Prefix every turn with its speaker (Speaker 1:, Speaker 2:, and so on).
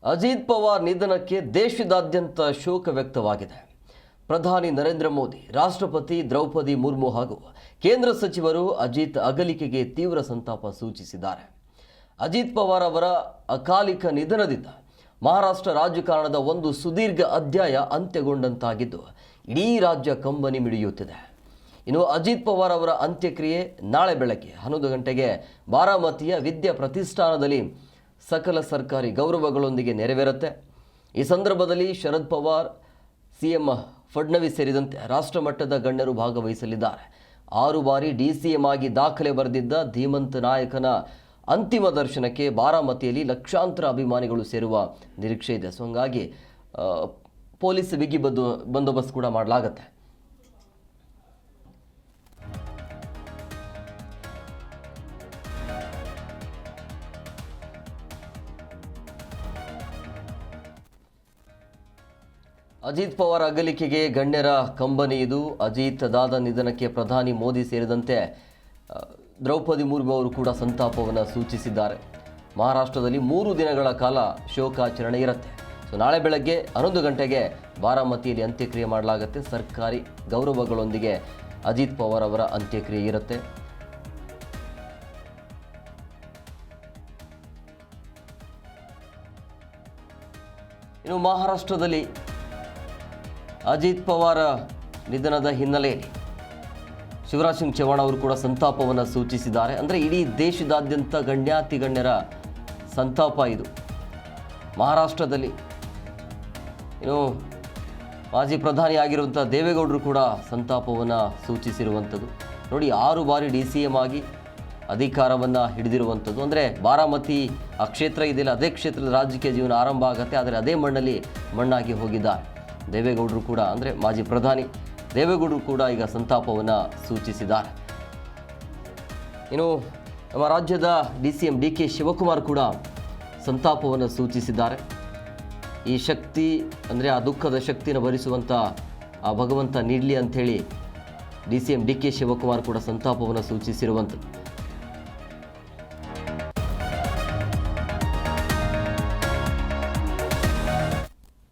Speaker 1: ಅಜಿತ್ ಪವಾರ್ ನಿಧನಕ್ಕೆ ದೇಶದಾದ್ಯಂತ ಶೋಕ ವ್ಯಕ್ತವಾಗಿದೆ. ಪ್ರಧಾನಿ ನರೇಂದ್ರ ಮೋದಿ, ರಾಷ್ಟ್ರಪತಿ ದ್ರೌಪದಿ ಮುರ್ಮು ಹಾಗೂ ಕೇಂದ್ರ ಸಚಿವರು ಅಜಿತ್ ಅಗಲಿಕೆಗೆ ತೀವ್ರ ಸಂತಾಪ ಸೂಚಿಸಿದ್ದಾರೆ. ಅಜಿತ್ ಪವಾರ್ ಅವರ ಅಕಾಲಿಕ ನಿಧನದಿಂದ ಮಹಾರಾಷ್ಟ್ರ ರಾಜಕಾರಣದ ಒಂದು ಸುದೀರ್ಘ ಅಧ್ಯಾಯ ಅಂತ್ಯಗೊಂಡಂತಾಗಿದ್ದು ಇಡೀ ರಾಜ್ಯ ಕಂಬನಿ ಮಿಡಿಯುತ್ತಿದೆ. ಇನ್ನು ಅಜಿತ್ ಪವಾರ್ ಅವರ ಅಂತ್ಯಕ್ರಿಯೆ ನಾಳೆ ಬೆಳಗ್ಗೆ 11 ಗಂಟೆಗೆ ಬಾರಾಮತಿಯ ವಿದ್ಯಾ ಪ್ರತಿಷ್ಠಾನದಲ್ಲಿ ಸಕಲ ಸರ್ಕಾರಿ ಗೌರವಗಳೊಂದಿಗೆ ನೆರವೇರುತ್ತೆ. ಈ ಸಂದರ್ಭದಲ್ಲಿ ಶರದ್ ಪವಾರ್, ಸಿಎಂ ಫಡ್ನವೀಸ್ ಸೇರಿದಂತೆ ರಾಷ್ಟ್ರಮಟ್ಟದ ಗಣ್ಯರು ಭಾಗವಹಿಸಲಿದ್ದಾರೆ. 6 ಬಾರಿ DCM ಆಗಿ ದಾಖಲೆ ಬರೆದಿದ್ದ ಧೀಮಂತ ನಾಯಕನ ಅಂತಿಮ ದರ್ಶನಕ್ಕೆ ಬಾರಾಮತಿಯಲ್ಲಿ ಲಕ್ಷಾಂತರ ಅಭಿಮಾನಿಗಳು ಸೇರುವ ನಿರೀಕ್ಷೆ ಇದೆ. ಸೊ ಹಂಗಾಗಿ ಪೊಲೀಸ್ ಬಿಗಿ ಬಂದೋಬಸ್ತ್ ಕೂಡ ಮಾಡಲಾಗುತ್ತೆ. ಅಜಿತ್ ಪವಾರ್ ಅಗಲಿಕೆಗೆ ಗಣ್ಯರ ಕಂಬನಿ ಇದು. ಅಜಿತ್ ದಾದ ನಿಧನಕ್ಕೆ ಪ್ರಧಾನಿ ಮೋದಿ ಸೇರಿದಂತೆ ದ್ರೌಪದಿ ಮುರ್ಮು ಅವರು ಕೂಡ ಸಂತಾಪವನ್ನು ಸೂಚಿಸಿದ್ದಾರೆ. ಮಹಾರಾಷ್ಟ್ರದಲ್ಲಿ 3 ದಿನಗಳ ಕಾಲ ಶೋಕಾಚರಣೆ ಇರುತ್ತೆ. ಸೊ ನಾಳೆ ಬೆಳಗ್ಗೆ 11 ಗಂಟೆಗೆ ಬಾರಾಮತಿಯಲ್ಲಿ ಅಂತ್ಯಕ್ರಿಯೆ ಮಾಡಲಾಗುತ್ತೆ. ಸರ್ಕಾರಿ ಗೌರವಗಳೊಂದಿಗೆ ಅಜಿತ್ ಪವಾರ್ ಅವರ ಅಂತ್ಯಕ್ರಿಯೆ ಇರುತ್ತೆ. ಇನ್ನು ಮಹಾರಾಷ್ಟ್ರದಲ್ಲಿ ಅಜಿತ್ ಪವಾರ್ ನಿಧನದ ಹಿನ್ನೆಲೆಯಲ್ಲಿ ಶಿವರಾಜ್ ಸಿಂಗ್ ಚೌಹಾಣ್ ಅವರು ಕೂಡ ಸಂತಾಪವನ್ನು ಸೂಚಿಸಿದ್ದಾರೆ. ಅಂದರೆ ಇಡೀ ದೇಶದಾದ್ಯಂತ ಗಣ್ಯಾತಿ ಗಣ್ಯರ ಸಂತಾಪ ಇದು. ಮಹಾರಾಷ್ಟ್ರದಲ್ಲಿ ಇನ್ನು ಮಾಜಿ ಪ್ರಧಾನಿ ಆಗಿರುವಂಥ ದೇವೇಗೌಡರು ಕೂಡ ಸಂತಾಪವನ್ನು ಸೂಚಿಸಿರುವಂಥದ್ದು. ನೋಡಿ, 6 ಬಾರಿ DCM ಆಗಿ ಅಧಿಕಾರವನ್ನು ಹಿಡಿದಿರುವಂಥದ್ದು. ಅಂದರೆ ಬಾರಾಮತಿ ಆ ಕ್ಷೇತ್ರ ಇದೆಯಲ್ಲ, ಅದೇ ಕ್ಷೇತ್ರದ ರಾಜಕೀಯ ಜೀವನ ಆರಂಭ ಆಗುತ್ತೆ. ಆದರೆ ಅದೇ ಮಣ್ಣಲ್ಲಿ ಮಣ್ಣಾಗಿ ಹೋಗಿದ್ದಾರೆ ದೇವೇಗೌಡರು ಕೂಡ. ಅಂದರೆ ಮಾಜಿ ಪ್ರಧಾನಿ ದೇವೇಗೌಡರು ಕೂಡ ಈಗ ಸಂತಾಪವನ್ನು ಸೂಚಿಸಿದ್ದಾರೆ. ಇನ್ನು ನಮ್ಮ ರಾಜ್ಯದ DCM DK ಶಿವಕುಮಾರ್ ಕೂಡ ಸಂತಾಪವನ್ನು ಸೂಚಿಸಿದ್ದಾರೆ. ಈ ಶಕ್ತಿ ಅಂದರೆ ಆ ದುಃಖದ ಶಕ್ತಿನ ಭರಿಸುವಂಥ ಆ ಭಗವಂತ ನೀಡಲಿ ಅಂಥೇಳಿ DCM DK ಶಿವಕುಮಾರ್ ಕೂಡ ಸಂತಾಪವನ್ನು ಸೂಚಿಸಿರುವಂಥದ್ದು.